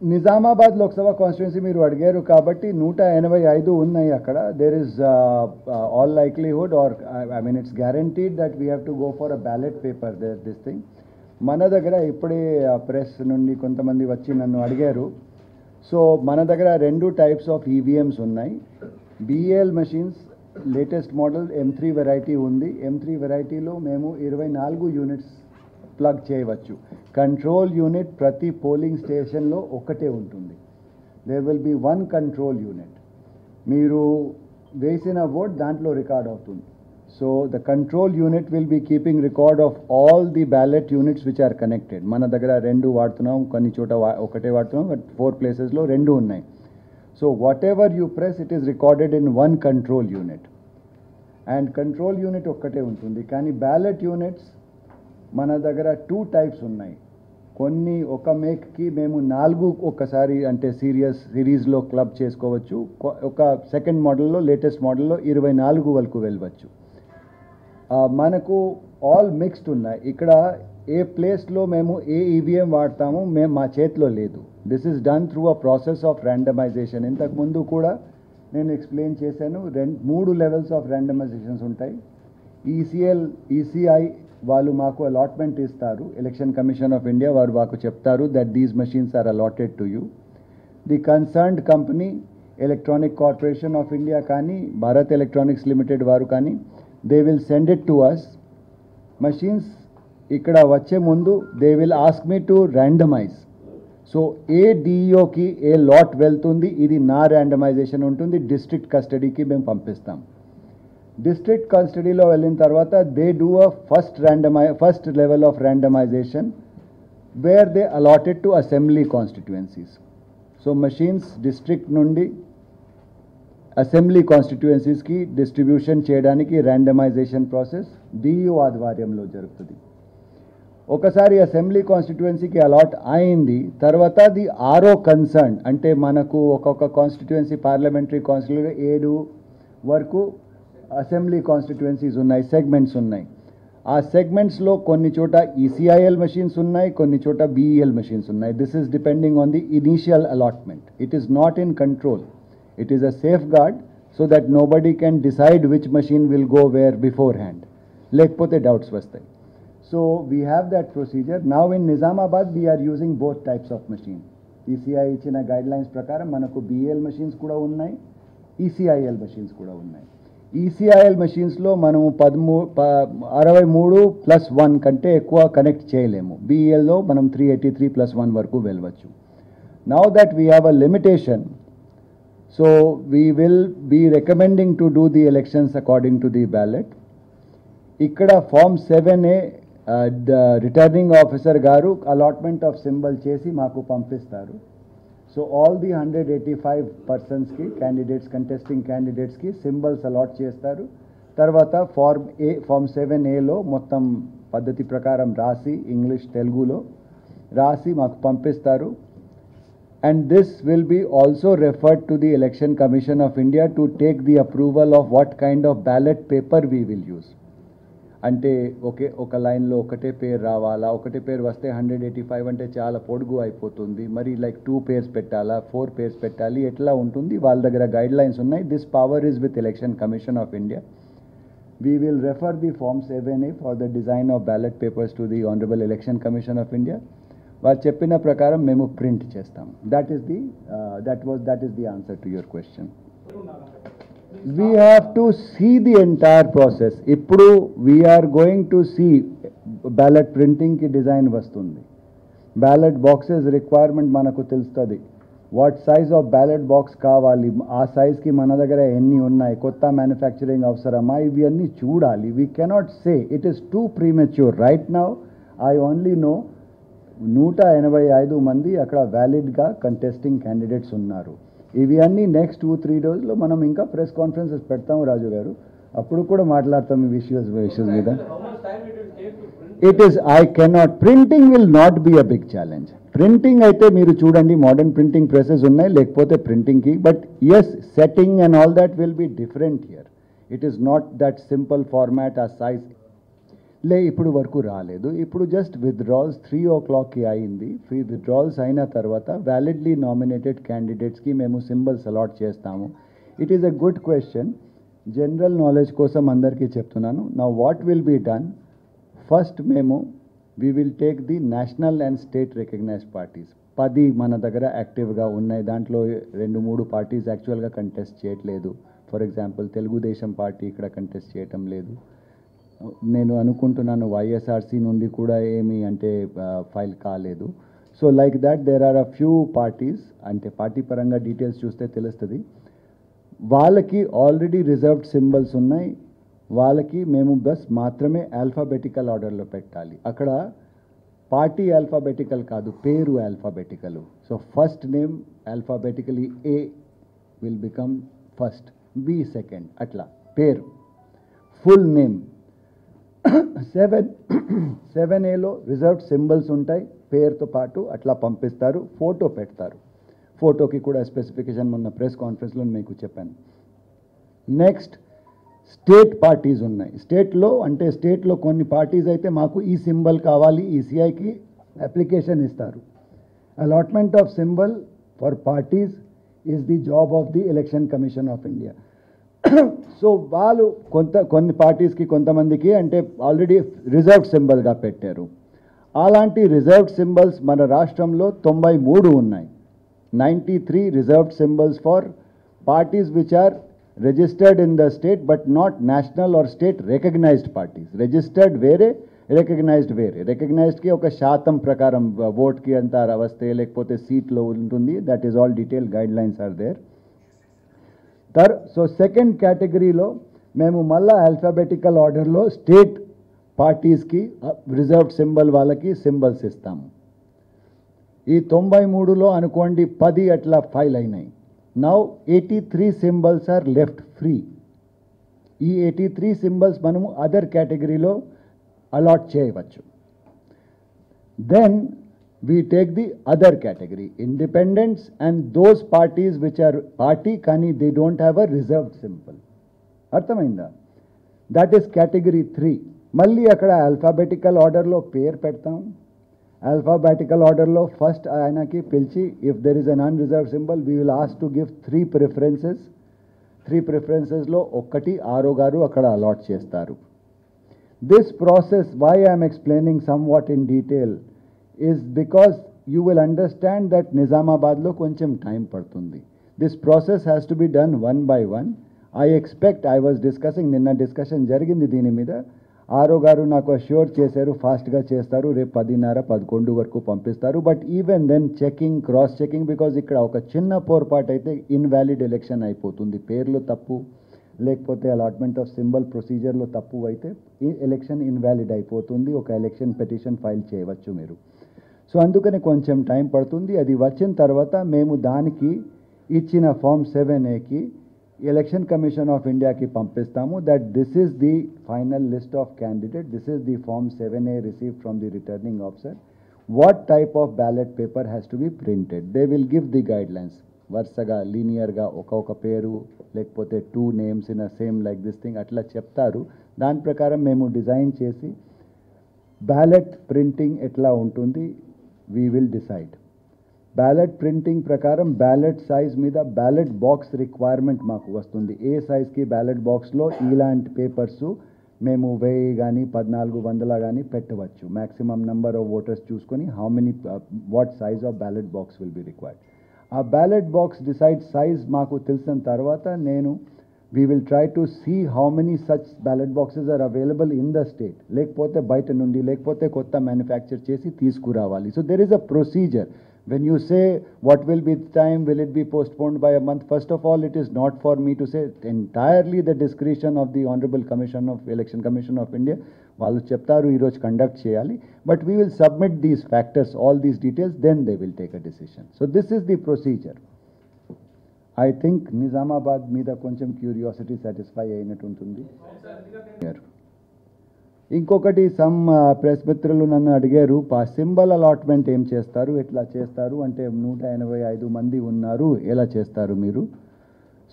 Nizamabad Lok Sabha constituency మీరు అడిగారు కాబట్టి 185 ఉన్నాయి అక్కడ. There is all likelihood or I mean it's guaranteed that we have to go for a ballot paper this thing. మన దగ్గర ఇప్పుడే ప్రెస్ నుండి కొంతమంది వచ్చి నన్ను అడిగారు. సో మన దగ్గర 2 టైప్స్ ఆఫ్ ఈవీఎంస్ ఉన్నాయి. BL machines latest model M3 variety ఉంది. M3 వెరైటీలో మేము 24 యూనిట్స్ ప్లగ్ చేయవచ్చు. కంట్రోల్ యూనిట్ ప్రతి పోలింగ్ స్టేషన్లో ఒకటే ఉంటుంది. There will be 1 control unit. మీరు వేసిన ఓట్ దాంట్లో రికార్డ్ అవుతుంది. So the control unit will be keeping record of all the ballot units which are connected. మన దగ్గర 2 వాడుతున్నాం, కొన్ని చోట ఒకటే వాడుతున్నాం, బట్ 4 ప్లేసెస్లో 2 ఉన్నాయి. So what ever you press it is recorded in 1 control unit. And control unit ఒక్కటే ఉంటుంది. కానీ బ్యాలెట్ యూనిట్స్ మన దగ్గర 2 టైప్స్ ఉన్నాయి. కొన్ని ఒక మేక్కి మేము 4 ఒక్కసారి అంటే సిరీస్లో క్లబ్ చేసుకోవచ్చు. ఒక సెకండ్ మోడల్లో లేటెస్ట్ మోడల్లో 24 వరకు వెళ్ళవచ్చు. మనకు ఆల్ మిక్స్డ్ ఉన్నాయి. ఇక్కడ ఏ ప్లేస్లో మేము ఏ ఈవీఎం వాడతాము మేము మా చేతిలో లేదు. This is done through a process of randomisation. ఇంతకుముందు కూడా నేను ఎక్స్ప్లెయిన్ చేశాను. 3 లెవెల్స్ ఆఫ్ ర్యాండమైజేషన్స్ ఉంటాయి. ఈసీఐ వాళ్ళు మాకు అలాట్మెంట్ ఇస్తారు. ఎలక్షన్ కమిషన్ ఆఫ్ ఇండియా వారు మాకు చెప్తారు that these machines are allotted to you. The concerned company electronic corporation of India కానీ భారత్ ఎలక్ట్రానిక్స్ లిమిటెడ్ వారు కానీ they will send it to us. Machines ఇక్కడ వచ్చే ముందు they will ask me to randomise. So a డిఈఓకి a lot వెళ్తుంది ఇది నా ర్యాండమైజేషన్ ఉంటుంది. డిస్ట్రిక్ట్ కస్టడీకి మేము పంపిస్తాం. డిస్ట్రిక్ట్ కస్టడీలో వెళ్ళిన తర్వాత they do a first level of randomisation where they allotted to assembly constituencies. So machines district నుండి అసెంబ్లీ కాన్స్టిట్యుయెన్సీస్కి డిస్ట్రిబ్యూషన్ చేయడానికి ర్యాండమైజేషన్ ప్రాసెస్ డిఈఓ ఆధ్వర్యంలో జరుగుతుంది. ఒకసారి అసెంబ్లీ కాన్స్టిట్యుయెన్సీకి అలాట్ అయింది తర్వాత ది ఆర్ఓ కన్సర్న్ అంటే మనకు ఒక్కొక్క కాన్స్టిట్యుయెన్సీ పార్లమెంటరీ కాన్స్టిట్యూన్సీ 7 వరకు అసెంబ్లీ కాన్స్టిట్యుయెన్సీస్ ఉన్నాయి, సెగ్మెంట్స్ ఉన్నాయి. ఆ సెగ్మెంట్స్లో కొన్ని చోట ఈసీఐఎల్ మెషిన్స్ ఉన్నాయి, కొన్ని చోట బిఈఎల్ మెషిన్స్ ఉన్నాయి. This is depending on the initial allotment. It is not in control. It is a safe gourd so that nobody can decide which machine will go where before hand, లేకపోతే doubts వస్తాయి. So we have that procedure. Now in Nizamabad we are using both types of machine. ECI ఇచ్చిన guidelines ప్రకారం మనకు BL machines కూడా ఉన్నాయి, ECIL machines కూడా ఉన్నాయి. ECIL machines-లో మనము 63+1 కంటే ఎక్కువ కనెక్ట్ చేయలేము. BEL-లో మనం 383+1 వరకు వెళ్ళవచ్చు. Now that we have a limitation, so we will be recommending to do the elections according to the ballot. ఇక్కడ Form 7A రిటర్నింగ్ ఆఫీసర్ గారు అలాట్మెంట్ ఆఫ్ సింబల్ చేసి మాకు పంపిస్తారు. సో ఆల్ ది 185 పర్సన్స్కి కంటెస్టింగ్ క్యాండిడేట్స్కి సింబల్స్ అలాట్ చేస్తారు. తర్వాత Form 7Aలో మొత్తం పద్ధతి ప్రకారం రాసి ఇంగ్లీష్ తెలుగులో రాసి మాకు పంపిస్తారు. And this will be also referred to the Election Commission of India to take the approval of what kind of ballot paper we will use. అంటే ఒక లైన్లో ఒకటే పేరు రావాలా, ఒకటే పేరు వస్తే 185 అంటే చాలా పొడుగు అయిపోతుంది. మరి లైక్ 2 పేర్స్ పెట్టాలా, 4 పేర్స్ పెట్టాలి, ఎట్లా ఉంటుంది వాళ్ళ దగ్గర గైడ్ లైన్స్ ఉన్నాయి. This power is with election Commission of India. We will refer the Form 7A for the design of ballot papers to the honourable election Commission of India. వాళ్ళు చెప్పిన ప్రకారం మేము ప్రింట్ చేస్తాం. That is the answer to your question. We have to see the entire process. ఇప్పుడు we are going to see ballot printing ki design vastundi. Ballot boxes requirement manaku తెలుస్తుంది. What size of ballot box కావాలి, ఆ size ki మన దగ్గర ఎన్ని ఉన్నాయి, కొత్త manufacturing అవసరమా, ఇవి అన్నీ చూడాలి. We cannot say. It is too premature. Right now I only know 185 మంది అక్కడ వ్యాలిడ్గా కంటెస్టింగ్ క్యాండిడేట్స్ ఉన్నారు. ఇవి అన్నీ నెక్స్ట్ 2-3 రోజుల్లో మనం ఇంకా ప్రెస్ కాన్ఫరెన్సెస్ పెడతాము రాజు గారు. అప్పుడు కూడా మాట్లాడతాం ఈ ఇష్యూస్ మీద. It is I cannot. Printing will not be a big challenge. Printing అయితే మీరు చూడండి మోడర్న్ ప్రింటింగ్ ప్రెసెస్ ఉన్నాయి, లేకపోతే ప్రింటింగ్కి. But yes, setting and all that will be different here. It is not that simple format ఆ size. ఇప్పుడు వరకు రాలేదు. ఇప్పుడు జస్ట్ విత్డ్రాల్స్ 3 o'clockకి అయింది. విత్డ్రాల్స్ అయిన తర్వాత వ్యాలిడ్లీ నామినేటెడ్ క్యాండిడేట్స్కి మేము సింబల్స్ అలాట్ చేస్తాము. It is a good question. General knowledge కోసం అందరికీ చెప్తున్నాను. Now what will be done, first మేము we will take the national and state recognised parties. 10 మన దగ్గర యాక్టివ్గా ఉన్నాయి. దాంట్లో 2-3 పార్టీస్ యాక్చువల్గా కంటెస్ట్ చేయట్లేదు. ఫర్ ఎగ్జాంపుల్ తెలుగుదేశం పార్టీ ఇక్కడ కంటెస్ట్ చేయటం లేదు. నేను అనుకుంటున్నాను వైఎస్ఆర్సీ నుండి కూడా ఏమీ అంటే ఫైల్ కాలేదు. So like that there are a few parties, అంటే పార్టీ పరంగా డీటెయిల్స్ చూస్తే తెలుస్తుంది. వాళ్ళకి ఆల్రెడీ రిజర్వ్డ్ సింబల్స్ ఉన్నాయి. వాళ్ళకి మేము బస్ మాత్రమే ఆల్ఫాబెటికల్ ఆర్డర్లో పెట్టాలి. అక్కడ పార్టీ ఆల్ఫాబెటికల్ కాదు, పేరు alphabetical. So first name alphabetically A will become first, B second, అట్లా పేరు ఫుల్ నేమ్. 7Aలో రిజర్వ్డ్ సింబల్స్ ఉంటాయి, పేరుతో పాటు అట్లా పంపిస్తారు. ఫోటో పెడతారు. ఫోటోకి కూడా స్పెసిఫికేషన్ మొన్న ప్రెస్ కాన్ఫరెన్స్లో మీకు చెప్పాను. నెక్స్ట్ స్టేట్ పార్టీస్ ఉన్నాయి. స్టేట్లో కొన్ని పార్టీస్ అయితే మాకు ఈ సింబల్ కావాలి, ఈసీఐకి అప్లికేషన్ ఇస్తారు. Allotment of symbol for parties is the job of the Election Commission of India. So వాళ్ళు కొన్ని పార్టీస్కి కొంతమందికి అంటే ఆల్రెడీ రిజర్వ్డ్ సింబల్గా పెట్టారు. అలాంటి రిజర్వ్డ్ సింబల్స్ మన రాష్ట్రంలో 93 ఉన్నాయి. 93 reserved symbols for parties which are registered in the state but not national or state recognised parties. Registered వేరే, రికగ్నైజ్డ్ వేరే. రికగ్నైజ్డ్కి ఒక శాతం ప్రకారం ఓట్కి అంతా వస్తే లేకపోతే సీట్లో ఉంటుంది. That is all detail guidelines are there. So second కేటగిరీలో మేము మళ్ళా ఆల్ఫాబెటికల్ ఆర్డర్లో స్టేట్ పార్టీస్కి రిజర్వ్డ్ సింబల్ వాళ్ళకి సింబల్స్ ఇస్తాము. ఈ 93లో అనుకోండి 10 అట్లా ఫైల్ అయినాయి. Now 83 symbols are left free. ఈ 83 సింబల్స్ మనము అదర్ కేటగిరీలో అలాట్ చేయవచ్చు. Then we take the other category, independents and those parties which are party kani they don't have a reserved symbol. అర్థమైందా? That is category 3. మళ్ళీ అక్కడ alphabetical ఆర్డర్లో పేరు పెడతాం. ఆల్ఫాబెటికల్ ఆర్డర్లో ఫస్ట్ ఆయనకి పిలిచి if there is an unreserved symbol we will ask to give 3 preferences. 3 ప్రిఫరెన్సెస్లో ఒకటి ఆరో గారు అక్కడ అలాట్ చేస్తారు. This process why I'm explaining somewhat in detail is because you will understand that Nizamabadlo koncham time padtundi. This process has to be done one by one. I expect, I was discussing, ninna discussion jarigindi dini meeda. Aro garu naku assure chesaru fast ga chestaru, repu 10:30-11 varaku pampistaru. But even then checking, cross checking, because ikkada oka chinna porpaatu aithe invalid election అయిపోతుంది. పేర్లో తప్పు లేకపోతే allotment of symbol ప్రొసీజర్లో తప్పు అయితే ఈ election invalid అయిపోతుంది. ఒక election petition file చేయవచ్చు మీరు. సో అందుకని కొంచెం టైం పడుతుంది. అది వచ్చిన తర్వాత మేము దానికి ఇచ్చిన ఫామ్ 7Aకి ఎలక్షన్ కమిషన్ ఆఫ్ ఇండియాకి పంపిస్తాము. That this is the final list of candidate. This is the form 7A receive from the returning officer. What type of ballot paper has to be printed. They will give the guidelines. వరుసగా లీనియర్గా ఒక పేరు లేకపోతే 2 names in a same like this thing అట్లా చెప్తారు. దాని ప్రకారం మేము డిజైన్ చేసి బ్యాలెట్ ప్రింటింగ్ ఎట్లా ఉంటుంది we will decide. Ballot printing ప్రకారం బ్యాలెట్ సైజ్ మీద బ్యాలెట్ బాక్స్ రిక్వైర్మెంట్ మాకు వస్తుంది. ఏ సైజ్కి బ్యాలెట్ బాక్స్లో ఇలాంటి పేపర్స్ మేము 1000 కానీ 1400 కానీ పెట్టవచ్చు. మ్యాక్సిమం నెంబర్ ఆఫ్ ఓటర్స్ చూసుకొని how many what size of ballot box will be required. ఆ బ్యాలెట్ బాక్స్ డిసైడ్ సైజ్ మాకు తెలిసిన తర్వాత we will try to see how many such ballot boxes are available in the state. లేకపోతే బయట నుండి లేకపోతే కొత్త మ్యానుఫ్యాక్చర్ చేసి తీసుకురావాలి. So there is a procedure. When you say what will be the time, will it be postponed by a month? First of all, it is not for me to say. Entirely the discretion of the Honorable Election Commission of India. వాళ్ళు చెప్తారు ఈరోజు conduct చేయాలి. But we will submit these factors, all these details, then they will take a decision. So this is the procedure. I think Nizamabad మీద కొంచెం curiosity satisfy అయినట్టు ఉంటుంది. ఇంకొకటి some press మిత్రులు నన్ను అడిగారు సింబల్ అలాట్మెంట్ ఏం చేస్తారు, ఎట్లా చేస్తారు అంటే 185 మంది ఉన్నారు, ఎలా చేస్తారు మీరు.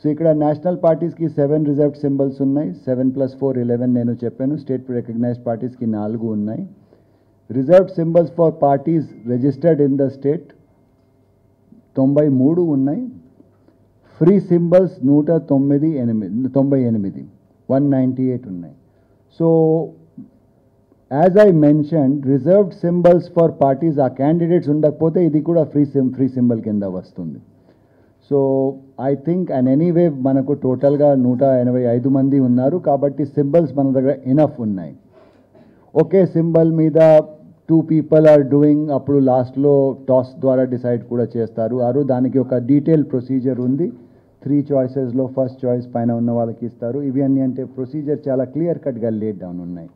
సో ఇక్కడ నేషనల్ పార్టీస్కి 7 రిజర్వ్డ్ సింబల్స్ ఉన్నాయి. 7+4 11 నేను చెప్పాను. స్టేట్ రికగ్నైజ్డ్ పార్టీస్కి 4 ఉన్నాయి. Reserved symbols for parties registered in the state 93 ఉన్నాయి. ఫ్రీ సింబల్స్ 198 ఉన్నాయి. So as I mentioned, reserved symbols for parties ఆ క్యాండిడేట్స్ ఉండకపోతే ఇది కూడా ఫ్రీ సింబల్ కింద వస్తుంది. So I think and anyway మనకు టోటల్గా 185 మంది ఉన్నారు కాబట్టి సింబల్స్ మన దగ్గర ఇనఫ్ ఉన్నాయి. ఒకే సింబల్ మీద 2 people ఆర్ డూయింగ్, అప్పుడు లాస్ట్లో టాస్ ద్వారా డిసైడ్ కూడా చేస్తారు. దానికి ఒక డీటెయిల్ ప్రొసీజర్ ఉంది. 3 choicesలో ఫస్ట్ చాయిస్ పైన ఉన్న వాళ్ళకి ఇస్తారు. ఇవి అన్నీ అంటే ప్రొసీజర్ చాలా క్లియర్ కట్గా లేట్ డౌన్ ఉన్నాయి.